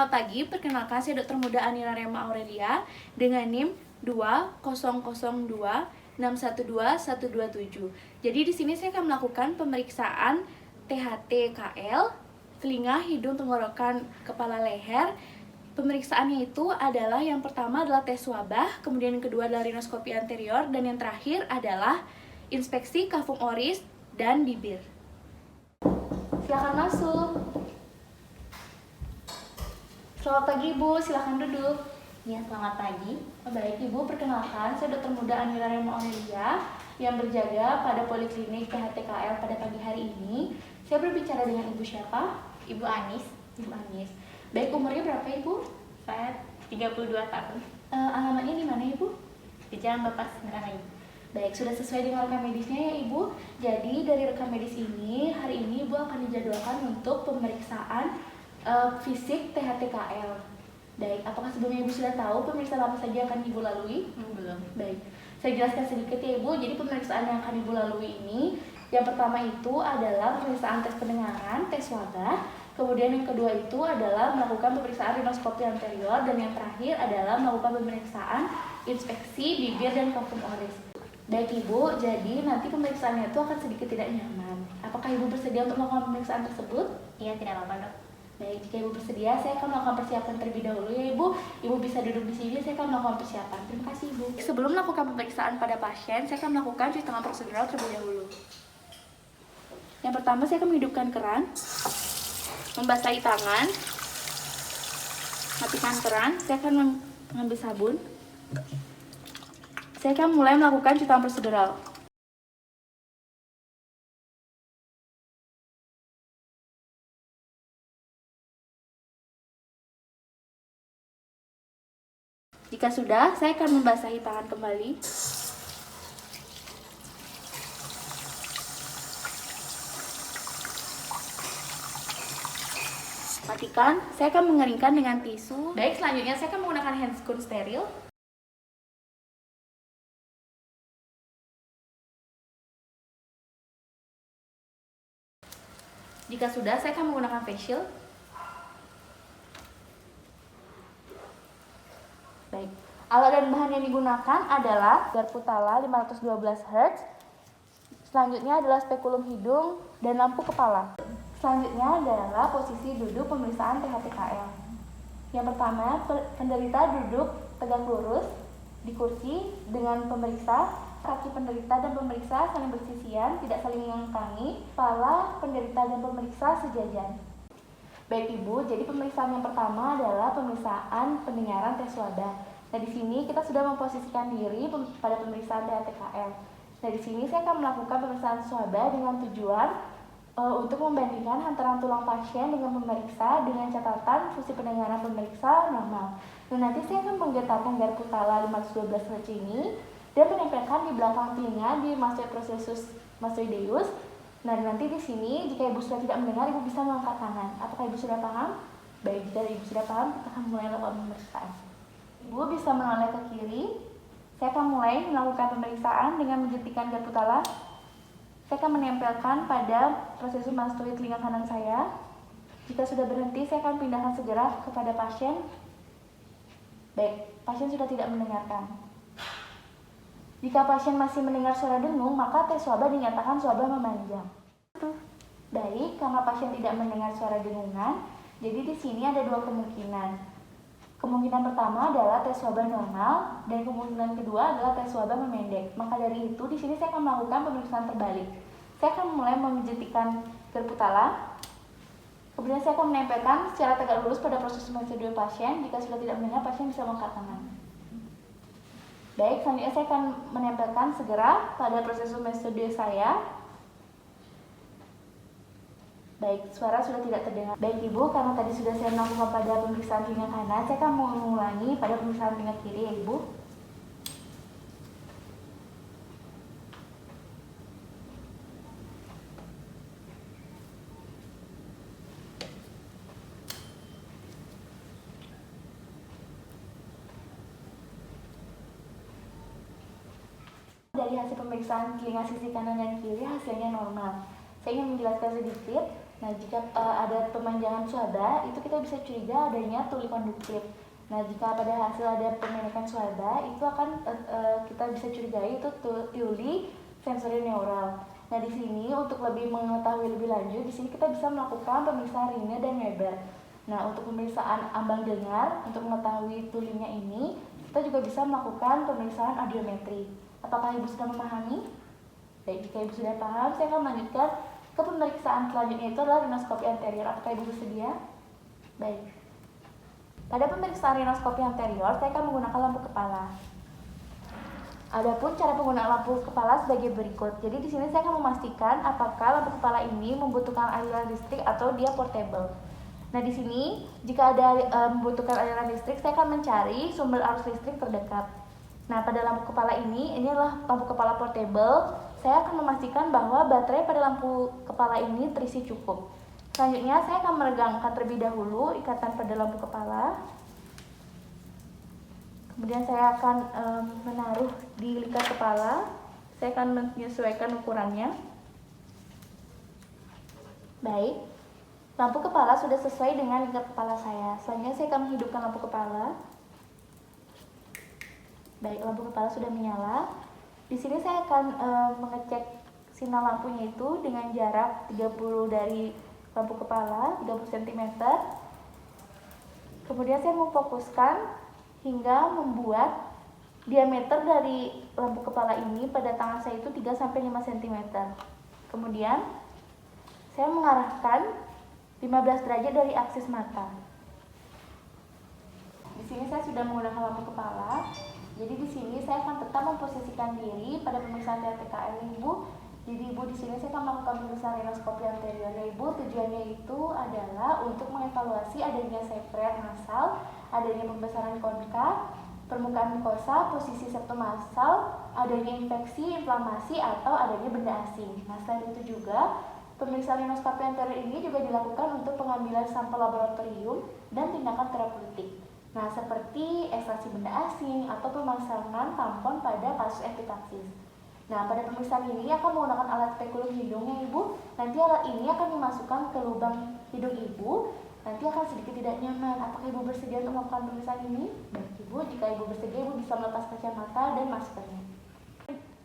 Selamat pagi, perkenalkan saya Dr. Muda Anira Rema Aurelia dengan NIM 2002612-127. Jadi di sini saya akan melakukan pemeriksaan THT KL, telinga, hidung, tenggorokan, kepala, leher. Pemeriksaannya itu adalah yang pertama adalah tes wabah, kemudian yang kedua adalah rinoskopi anterior, dan yang terakhir adalah inspeksi kafum oris dan bibir. Silakan masuk. Selamat pagi Ibu, silakan duduk. Ya, selamat pagi. Baik Ibu, perkenalkan saya Dr. Muda Anira Rema Aurelia yang berjaga pada Poliklinik THTKL pada pagi hari ini. Saya berbicara dengan Ibu siapa? Ibu Anis. Ibu Anis. Baik, umurnya berapa Ibu? Saya 32 tahun. Alamatnya di mana Ibu? Di Jalan Bapak Sendarayu. Baik, sudah sesuai dengan rekam medisnya ya Ibu. Jadi dari rekam medis ini, hari ini Ibu akan dijadwalkan untuk pemeriksaan fisik THTKL. Baik, apakah sebelumnya Ibu sudah tahu pemeriksaan apa saja akan Ibu lalui? Belum. Baik, saya jelaskan sedikit ya Ibu. Jadi pemeriksaan yang akan Ibu lalui ini, yang pertama itu adalah pemeriksaan tes pendengaran, tes wabah. Kemudian yang kedua itu adalah melakukan pemeriksaan rinoskopi anterior, dan yang terakhir adalah melakukan pemeriksaan inspeksi bibir dan kafum oris. Baik Ibu, jadi nanti pemeriksaannya itu akan sedikit tidak nyaman. Apakah Ibu bersedia untuk melakukan pemeriksaan tersebut? Iya, tidak apa-apa, Dok. Baik, jika Ibu bersedia, saya akan melakukan persiapan terlebih dahulu ya Ibu. Ibu bisa duduk di sini, saya akan melakukan persiapan. Terima kasih Ibu. Sebelum melakukan pemeriksaan pada pasien, saya akan melakukan cuci tangan prosedural terlebih dahulu. Yang pertama, saya akan menghidupkan keran, membasahi tangan, matikan keran. Saya akan mengambil sabun. Saya akan mulai melakukan cuci tangan prosedural. Jika sudah, saya akan membasahi tangan kembali. Matikan, saya akan mengeringkan dengan tisu. Baik, selanjutnya saya akan menggunakan handscoon steril. Jika sudah, saya akan menggunakan face shield. Baik, alat dan bahan yang digunakan adalah Garputala 512 Hz. Selanjutnya adalah spekulum hidung dan lampu kepala. Selanjutnya adalah posisi duduk pemeriksaan THTKL. Yang pertama, penderita duduk tegak lurus di kursi dengan pemeriksa. Kaki penderita dan pemeriksa saling bersisian, tidak saling mengangkangi. Kepala penderita dan pemeriksa sejajar. Baik Ibu, jadi pemeriksaan yang pertama adalah pemeriksaan pendengaran tes wabah. Nah, di sini kita sudah memposisikan diri pada pemeriksaan THTKL. Nah, di sini saya akan melakukan pemeriksaan swaba dengan tujuan untuk membandingkan hantaran tulang pasien dengan pemeriksa dengan catatan fungsi pendengaran pemeriksa normal. Nah, nanti saya akan menggetarkan Garputala 512 Hz ini dan menempelkan di belakang telinga di mastoid-processus mastoideus. Nah, nanti di sini jika Ibu sudah tidak mendengar, Ibu bisa mengangkat tangan. Apakah Ibu sudah paham? Baik, jika Ibu sudah paham, kita akan mulai melakukan pemeriksaan. Ibu bisa menoleh ke kiri. Saya akan mulai melakukan pemeriksaan dengan menjentikan Garputala. Saya akan menempelkan pada prosesum mastoid telinga kanan saya. Jika sudah berhenti, saya akan pindahkan segera kepada pasien. Baik, pasien sudah tidak mendengarkan. Jika pasien masih mendengar suara dengung, maka tes swaba dinyatakan swaba memanjang. Baik, karena pasien tidak mendengar suara dengungan, jadi di sini ada dua kemungkinan. Kemungkinan pertama adalah tes swaba normal, dan kemungkinan kedua adalah tes swaba memendek. Maka dari itu, di sini saya akan melakukan pemeriksaan terbalik. Saya akan mulai menjentikan Garputala. Kemudian saya akan menempelkan secara tegak lurus pada proses prosedur pasien. Jika sudah tidak mendengar, pasien bisa mengangkat tangan. Baik, selanjutnya saya akan menempelkan segera pada proses prosedur saya. Baik, suara sudah tidak terdengar. Baik Ibu, karena tadi sudah saya melakukan pada pemeriksaan telinga kanan, saya akan mengulangi pada pemeriksaan telinga kiri ya Ibu. Dari hasil pemeriksaan telinga sisi kanan dan kiri, hasilnya normal. Saya ingin menjelaskan sedikit. Nah, jika ada pemanjangan suada, itu kita bisa curiga adanya tuli konduktif. Nah, jika pada hasil ada pemendekan suada, itu akan kita bisa curigai itu tuli sensori neural. Nah, di sini untuk lebih mengetahui lebih lanjut, di sini kita bisa melakukan pemeriksaan Rine dan Weber. Nah, untuk pemeriksaan ambang dengar, untuk mengetahui tulinya ini, kita juga bisa melakukan pemeriksaan audiometri. Apakah Ibu sudah memahami? Baik, jika Ibu sudah paham, saya akan melanjutkan ke pemeriksaan selanjutnya, itu adalah rinoskopi anterior. Apakah Ibu bersedia? Baik. Pada pemeriksaan rinoskopi anterior, saya akan menggunakan lampu kepala. Adapun cara penggunaan lampu kepala sebagai berikut. Jadi di sini saya akan memastikan apakah lampu kepala ini membutuhkan aliran listrik atau dia portable. Nah, di sini jika ada membutuhkan aliran listrik, saya akan mencari sumber arus listrik terdekat. Nah, pada lampu kepala ini adalah lampu kepala portable. Saya akan memastikan bahwa baterai pada lampu kepala ini terisi cukup. Selanjutnya, saya akan meregangkan terlebih dahulu ikatan pada lampu kepala. Kemudian saya akan menaruh di lingkar kepala. Saya akan menyesuaikan ukurannya. Baik, lampu kepala sudah sesuai dengan lingkar kepala saya. Selanjutnya saya akan menghidupkan lampu kepala. Baik, lampu kepala sudah menyala. Di sini saya akan mengecek sinar lampunya itu dengan jarak 30 dari lampu kepala, 30 cm. Kemudian saya memfokuskan hingga membuat diameter dari lampu kepala ini pada tangan saya itu 3-5 cm. Kemudian saya mengarahkan 15 derajat dari aksis mata. Di sini saya sudah menggunakan lampu kepala. Jadi di sini saya akan tetap memposisikan diri pada pemeriksaan TTKM Ibu. Jadi Ibu di sini saya akan melakukan pemeriksaan rinoskopi anterior. Ibu tujuannya itu adalah untuk mengevaluasi adanya sekret nasal, adanya pembesaran konka, permukaan mukosa, posisi septum nasal, adanya infeksi, inflamasi, atau adanya benda asing. Nah, selain itu juga pemeriksaan rinoskopi anterior ini juga dilakukan untuk pengambilan sampel laboratorium dan tindakan terapeutik. Nah, seperti ekstraksi benda asing atau pemasangan tampon pada kasus epitaksis. Nah, pada pemeriksaan ini akan menggunakan alat spekulum hidungnya Ibu. Nanti alat ini akan dimasukkan ke lubang hidung Ibu. Nanti akan sedikit tidak nyaman. Apakah Ibu bersedia untuk melakukan pemeriksaan ini? Baik Ibu, jika Ibu bersedia, Ibu bisa melepas kacamata dan maskernya.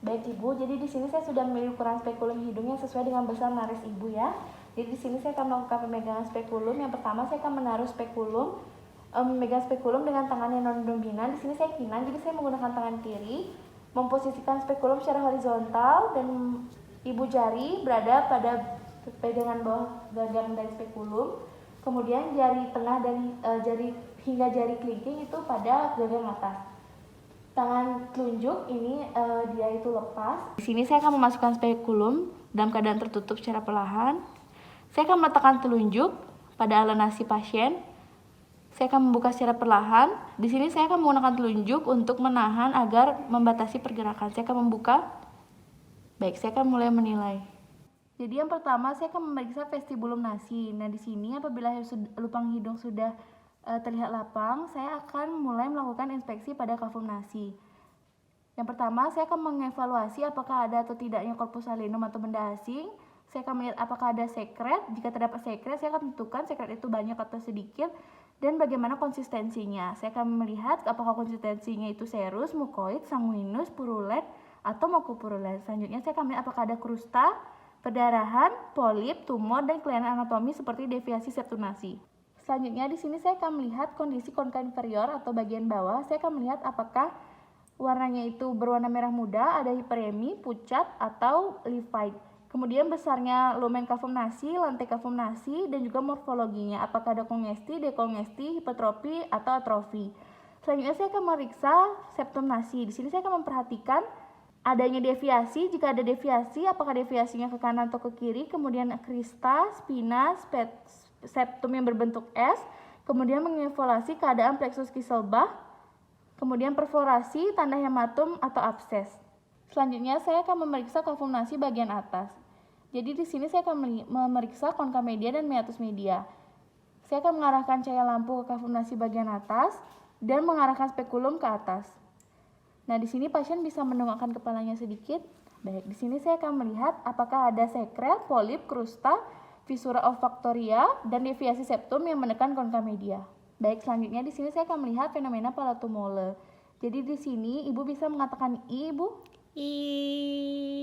Baik Ibu, jadi di sini saya sudah memilih ukuran spekulum hidungnya sesuai dengan besar naris Ibu ya. Jadi di sini saya akan melakukan pemegangan spekulum. Yang pertama saya akan menaruh spekulum, memegang spekulum dengan tangan yang non dominan. Di sini saya kinan, jadi saya menggunakan tangan kiri, memposisikan spekulum secara horizontal dan ibu jari berada pada pegangan bawah gagang dari spekulum. Kemudian jari tengah dan jari hingga jari kelingking itu pada gagang atas. Tangan telunjuk ini dia itu lepas. Di sini saya akan memasukkan spekulum dalam keadaan tertutup secara perlahan. Saya akan meletakkan telunjuk pada alenasi pasien. Saya akan membuka secara perlahan. Di sini saya akan menggunakan telunjuk untuk menahan agar membatasi pergerakan. Saya akan membuka. Baik, saya akan mulai menilai. Jadi yang pertama saya akan memeriksa vestibulum nasi. Nah, di sini apabila lubang hidung sudah terlihat lapang, saya akan mulai melakukan inspeksi pada kafum nasi. Yang pertama, saya akan mengevaluasi apakah ada atau tidaknya korpus salinum atau benda asing. Saya akan melihat apakah ada sekret. Jika terdapat sekret, saya akan tentukan sekret itu banyak atau sedikit dan bagaimana konsistensinya. Saya akan melihat apakah konsistensinya itu serus, mukoid, sanguinus, purulen, atau mukopurulen. Selanjutnya saya akan melihat apakah ada krusta, perdarahan, polip, tumor, dan kelainan anatomi seperti deviasi septum nasi. Selanjutnya di sini saya akan melihat kondisi konka inferior atau bagian bawah. Saya akan melihat apakah warnanya itu berwarna merah muda, ada hiperemi, pucat, atau livid. Kemudian besarnya lumen kafum nasi, lantai kafum nasi, dan juga morfologinya. Apakah ada kongesti, dekongesti, hipertrofi, atau atrofi. Selanjutnya saya akan memeriksa septum nasi. Di sini saya akan memperhatikan adanya deviasi. Jika ada deviasi, apakah deviasinya ke kanan atau ke kiri. Kemudian krista, spina, septum yang berbentuk S. Kemudian mengevaluasi keadaan plexus Kieselbach. Kemudian perforasi, tanda hematum atau abses. Selanjutnya saya akan memeriksa kafum nasi bagian atas. Jadi di sini saya akan memeriksa konka media dan meatus media. Saya akan mengarahkan cahaya lampu ke kafum nasi bagian atas dan mengarahkan spekulum ke atas. Nah, di sini pasien bisa mendongakkan kepalanya sedikit. Baik, di sini saya akan melihat apakah ada sekret, polip, krusta, fisura olfaktoria, dan deviasi septum yang menekan konka media. Baik, selanjutnya di sini saya akan melihat fenomena palatomole. Jadi di sini Ibu bisa mengatakan I, Ibu.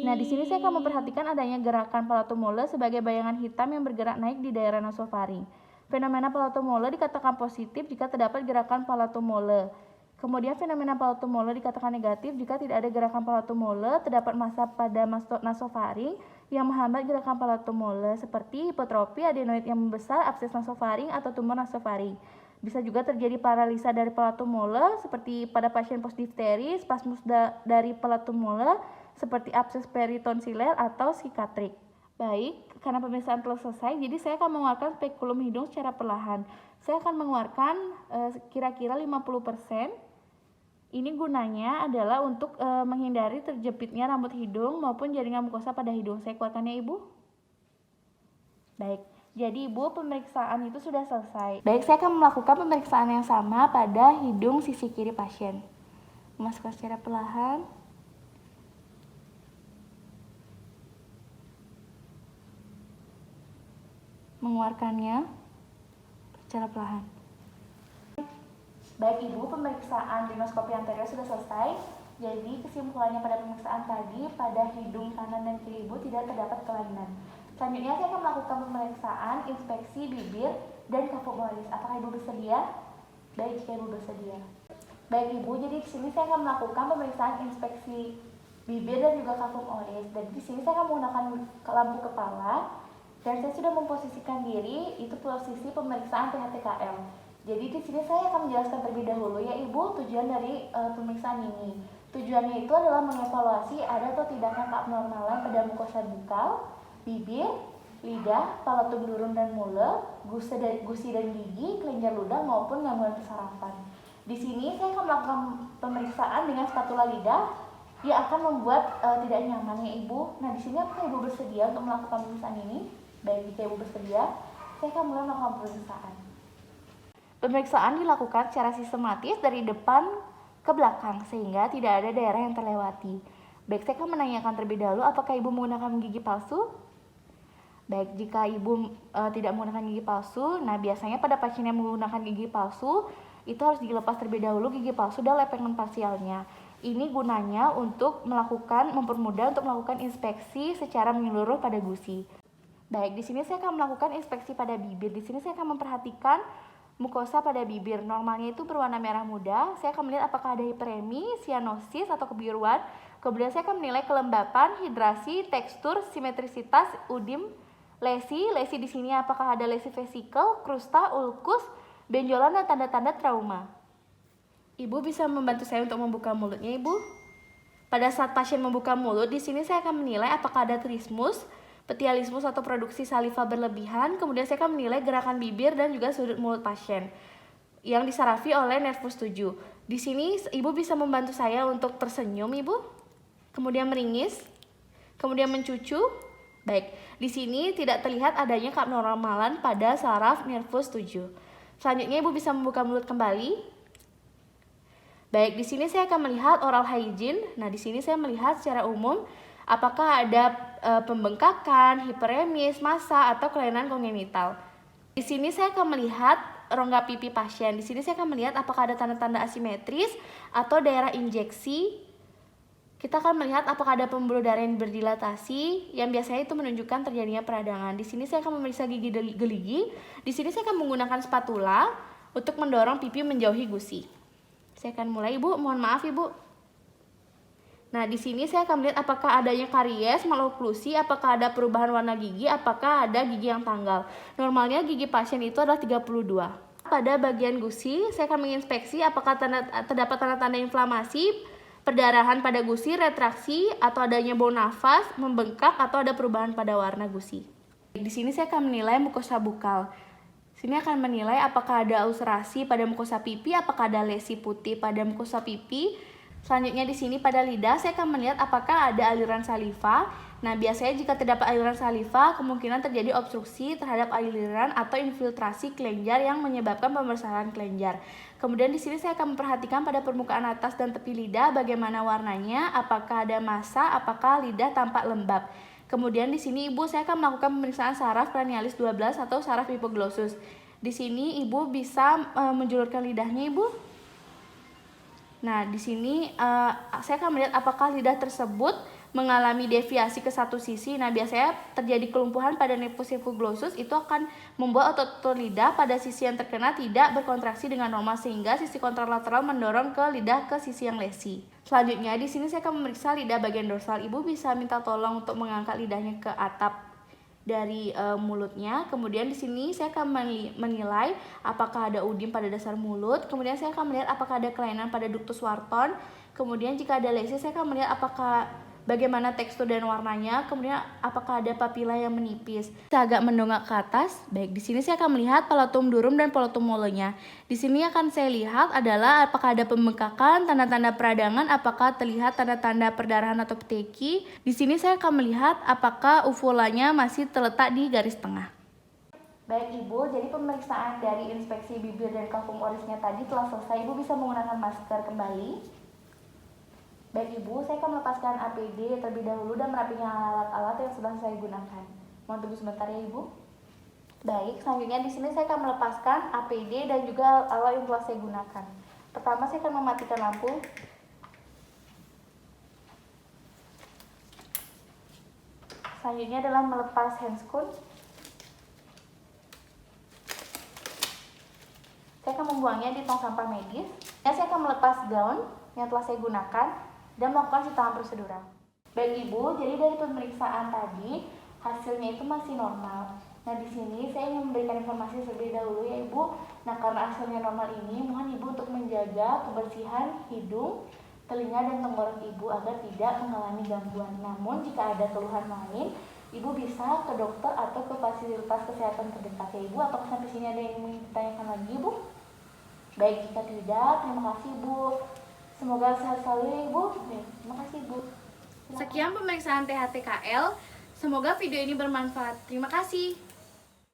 Nah, di sini saya akan memperhatikan adanya gerakan palatomole sebagai bayangan hitam yang bergerak naik di daerah nasofaring. Fenomena palatomole dikatakan positif jika terdapat gerakan palatomole. Kemudian fenomena palatomole dikatakan negatif jika tidak ada gerakan palatomole, terdapat massa pada nasofaring yang menghambat gerakan palatomole seperti hipotrofi adenoid yang membesar, abses nasofaring atau tumor nasofaring. Bisa juga terjadi paralisa dari palatomole seperti pada pasien postdifteri, spasmus dari palatomole seperti abses peritonsiler atau sikatrik. Baik, karena pemeriksaan telah selesai, jadi saya akan mengeluarkan spekulum hidung secara perlahan. Saya akan mengeluarkan kira-kira 50%. Ini gunanya adalah untuk menghindari terjepitnya rambut hidung maupun jaringan mukosa pada hidung. Saya keluarkan ya, Ibu. Baik, jadi Ibu, pemeriksaan itu sudah selesai. Baik, saya akan melakukan pemeriksaan yang sama pada hidung sisi kiri pasien. Memasukkan secara perlahan. Mengeluarkannya secara perlahan. Baik Ibu, pemeriksaan rinoskopi anterior sudah selesai. Jadi kesimpulannya pada pemeriksaan tadi, pada hidung kanan dan kiri Ibu tidak terdapat kelainan. Selanjutnya saya akan melakukan pemeriksaan inspeksi bibir dan kapuk oris. Apakah Ibu bersedia? Baik, jika Ibu bersedia. Baik Ibu, jadi di sini saya akan melakukan pemeriksaan inspeksi bibir dan juga kapuk oris. Dan di sini saya akan menggunakan lampu kepala dan saya sudah memposisikan diri, itu posisi pemeriksaan PHTKL. Jadi di sini saya akan menjelaskan terlebih dahulu ya Ibu tujuan dari pemeriksaan ini. Tujuannya itu adalah mengevaluasi ada atau tidaknya keabnormalan pada mukosa bukal, bibir, lidah, palatum durun dan mulut, gusi dan gigi, kelenjar ludah maupun gangguan persarafan. Di sini saya akan melakukan pemeriksaan dengan spatula lidah yang akan membuat tidak nyaman ya Ibu. Nah, di sini apakah Ibu bersedia untuk melakukan pemeriksaan ini? Baik, jika Ibu bersedia, saya akan mulai melakukan pemeriksaan. Pemeriksaan dilakukan secara sistematis dari depan ke belakang sehingga tidak ada daerah yang terlewati. Baik, saya akan menanyakan terlebih dahulu apakah Ibu menggunakan gigi palsu? Baik, jika Ibu tidak menggunakan gigi palsu, nah biasanya pada pasien yang menggunakan gigi palsu itu harus dilepas terlebih dahulu gigi palsu dan lepengan parsialnya. Ini gunanya untuk mempermudah untuk melakukan inspeksi secara menyeluruh pada gusi. Baik, di sini saya akan melakukan inspeksi pada bibir. Di sini saya akan memperhatikan mukosa pada bibir. Normalnya itu berwarna merah muda. Saya akan melihat apakah ada hiperemi, sianosis atau kebiruan. Kemudian saya akan menilai kelembapan, hidrasi, tekstur, simetrisitas, udim, lesi. Lesi di sini apakah ada lesi vesikel, krusta, ulkus, benjolan dan tanda-tanda trauma. Ibu bisa membantu saya untuk membuka mulutnya, Ibu. Pada saat pasien membuka mulut, di sini saya akan menilai apakah ada trismus, petialismus atau produksi saliva berlebihan. Kemudian saya akan menilai gerakan bibir dan juga sudut mulut pasien yang disarafi oleh nervus 7. Di sini Ibu bisa membantu saya untuk tersenyum, Ibu. Kemudian meringis, kemudian mencucu. Baik, di sini tidak terlihat adanya keabnormalan pada saraf nervus 7. Selanjutnya Ibu bisa membuka mulut kembali. Baik, di sini saya akan melihat oral hygiene. Nah, di sini saya melihat secara umum apakah ada pembengkakan, hiperemis, massa, atau kelainan kongenital. Di sini saya akan melihat rongga pipi pasien. Di sini saya akan melihat apakah ada tanda-tanda asimetris atau daerah injeksi. Kita akan melihat apakah ada pembuluh darah yang berdilatasi, yang biasanya itu menunjukkan terjadinya peradangan. Di sini saya akan memeriksa gigi geligi. Di sini saya akan menggunakan spatula untuk mendorong pipi menjauhi gusi. Saya akan mulai, Ibu. Mohon maaf, Ibu. Nah, di sini saya akan melihat apakah adanya karies, maloklusi, apakah ada perubahan warna gigi, apakah ada gigi yang tanggal. Normalnya gigi pasien itu adalah 32. Pada bagian gusi, saya akan menginspeksi apakah terdapat tanda-tanda inflamasi, perdarahan pada gusi, retraksi, atau adanya bau nafas, membengkak, atau ada perubahan pada warna gusi. Di sini saya akan menilai mukosa bukal. Sini akan menilai apakah ada ulcerasi pada mukosa pipi, apakah ada lesi putih pada mukosa pipi. Selanjutnya di sini pada lidah saya akan melihat apakah ada aliran saliva. Nah, biasanya jika terdapat aliran saliva, kemungkinan terjadi obstruksi terhadap aliran atau infiltrasi kelenjar yang menyebabkan pembesaran kelenjar. Kemudian di sini saya akan memperhatikan pada permukaan atas dan tepi lidah bagaimana warnanya, apakah ada massa, apakah lidah tampak lembab. Kemudian di sini Ibu saya akan melakukan pemeriksaan saraf cranialis 12 atau saraf hipoglossus. Di sini Ibu bisa menjulurkan lidahnya, Ibu. Nah, di sini saya akan melihat apakah lidah tersebut mengalami deviasi ke satu sisi. Nah, biasanya terjadi kelumpuhan pada nervus hipoglossus itu akan membuat otot lidah pada sisi yang terkena tidak berkontraksi dengan normal sehingga sisi kontralateral mendorong ke lidah ke sisi yang lesi. Selanjutnya di sini saya akan memeriksa lidah bagian dorsal. Ibu bisa minta tolong untuk mengangkat lidahnya ke atap dari mulutnya. Kemudian di sini saya akan menilai apakah ada udim pada dasar mulut. Kemudian saya akan melihat apakah ada kelainan pada ductus Wharton. Kemudian jika ada lesi saya akan melihat apakah bagaimana tekstur dan warnanya, kemudian apakah ada papila yang menipis. Saya agak mendongak ke atas. Baik, di sini saya akan melihat palatum durum dan palatum molenya. Di sini akan saya lihat adalah apakah ada pembengkakan, tanda-tanda peradangan, apakah terlihat tanda-tanda perdarahan atau peteki. Di sini saya akan melihat apakah uvulanya masih terletak di garis tengah. Baik Ibu, jadi pemeriksaan dari inspeksi bibir dan kalkum orisnya tadi telah selesai. Ibu bisa menggunakan masker kembali. Baik Ibu, saya akan melepaskan APD terlebih dahulu dan merapikan alat-alat yang sudah saya gunakan. Mohon tunggu sebentar ya Ibu. Baik, selanjutnya di sini saya akan melepaskan APD dan juga alat yang telah saya gunakan. Pertama saya akan mematikan lampu. Selanjutnya adalah melepas handscoon. Saya akan membuangnya di tong sampah medis. Dan saya akan melepas gaun yang telah saya gunakan dan melakukan sitaan prosedural. Baik Ibu, jadi dari pemeriksaan tadi hasilnya itu masih normal. Nah di sini saya ingin memberikan informasi terlebih dahulu ya Ibu. Nah karena hasilnya normal ini, mohon Ibu untuk menjaga kebersihan hidung, telinga dan tenggorok Ibu agar tidak mengalami gangguan. Namun jika ada keluhan lain, Ibu bisa ke dokter atau ke fasilitas kesehatan terdekat ya Ibu. Apakah sampai sini ada yang ingin ditanyakan lagi Ibu? Baik, jika tidak, terima kasih Ibu. Semoga sehat selalu ya Ibu. Terima kasih Ibu. Sekian pemeriksaan THTKL. Semoga video ini bermanfaat. Terima kasih.